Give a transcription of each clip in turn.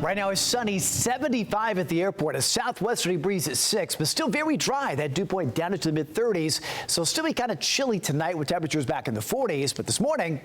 Right now it's sunny, 75 at the airport, a southwesterly breeze at 6, but still very dry. That dew point down into the mid-30s, so still be kind of chilly tonight with temperatures back in the 40s. But this morning,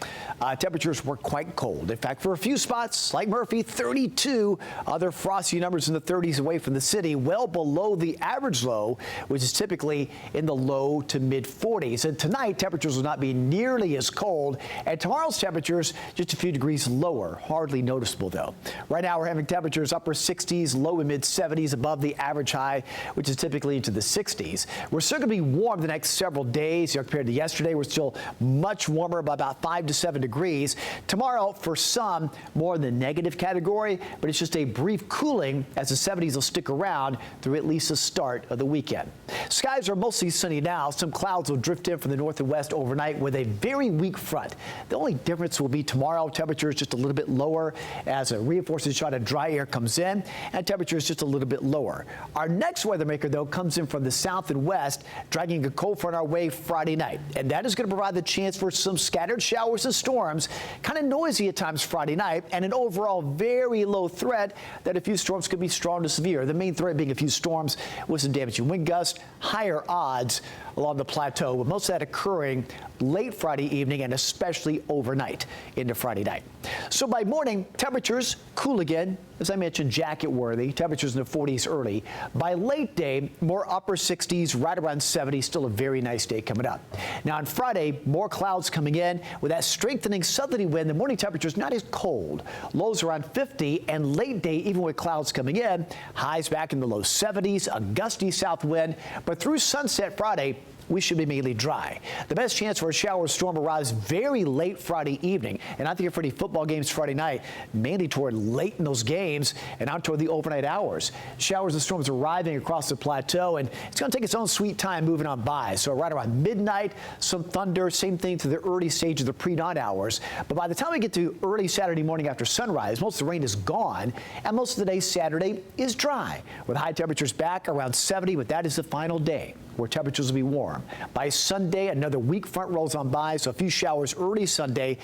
temperatures were quite cold. In fact, for a few spots like Murphy, 32, other frosty numbers in the 30s away from the city, well below the average low, which is typically in the low to mid-40s. And tonight, temperatures will not be nearly as cold, and tomorrow's temperatures just a few degrees lower, hardly noticeable though. Right now, we're having temperatures upper 60s, low and mid 70s above the average high, which is typically into the 60s. We're still going to be warm the next several days. Compared to yesterday, we're still much warmer, by about 5 to 7 degrees. Tomorrow, for some, more in the negative category, but it's just a brief cooling as the 70s will stick around through at least the start of the weekend. Skies are mostly sunny now. Some clouds will drift in from the north and west overnight with a very weak front. The only difference will be tomorrow. Temperatures just a little bit lower as a reinforcing shot of dry air comes in, and temperatures just a little bit lower. Our next weather maker, though, comes in from the south and west, dragging a cold front our way Friday night, and that is going to provide the chance for some scattered showers and storms, kind of noisy at times Friday night, and an overall very low threat that a few storms could be strong to severe. The main threat being a few storms with some damaging wind gusts, higher odds along the plateau, with most of that occurring late Friday evening and especially overnight into Friday night. So by morning, temperatures cool again. As I mentioned, jacket worthy. Temperatures in the 40s early. By late day, more upper 60s, right around 70. Still a very nice day coming up. Now on Friday, more clouds coming in with that strengthening southerly wind. The morning temperatures not as cold. Lows around 50, and late day, even with clouds coming in, highs back in the low 70s, a gusty south wind. But through sunset Friday, we should be mainly dry. The best chance for a shower or storm arrives very late Friday evening, and I think for any football games Friday night, mainly toward late in those games and out toward the overnight hours. Showers and storms arriving across the plateau, and it's going to take its own sweet time moving on by. So right around midnight, some thunder, same thing to the early stage of the pre-dawn hours. But by the time we get to early Saturday morning after sunrise, most of the rain is gone, and most of the day Saturday is dry, with high temperatures back around 70, but that is the final day where temperatures will be warm. By Sunday, another weak front rolls on by, so a few showers early Sunday.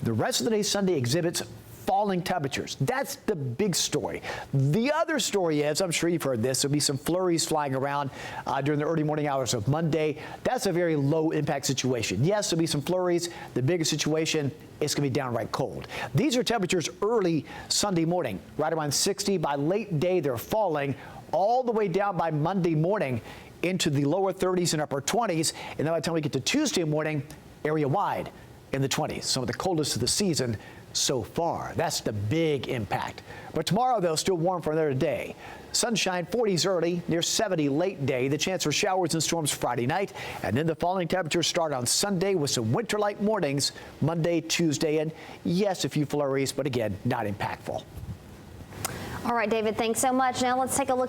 The rest of the day Sunday exhibits falling temperatures. That's the big story. The other story is, I'm sure you've heard this, there'll be some flurries flying around during the early morning hours of Monday. That's a very low impact situation. Yes, there'll be some flurries. The bigger situation, it's going to be downright cold. These are temperatures early Sunday morning, right around 60. By late day, they're falling all the way down by Monday morning into the lower 30s and upper 20s, and then by the time we get to Tuesday morning, area-wide in the 20s, some of the coldest of the season so far. That's the big impact. But tomorrow, though, still warm for another day. Sunshine, 40s early, near 70 late day. The chance for showers and storms Friday night, and then the falling temperatures start on Sunday with some winter-like mornings Monday, Tuesday, and yes, a few flurries, but again, not impactful. All right, David, thanks so much. Now let's take a look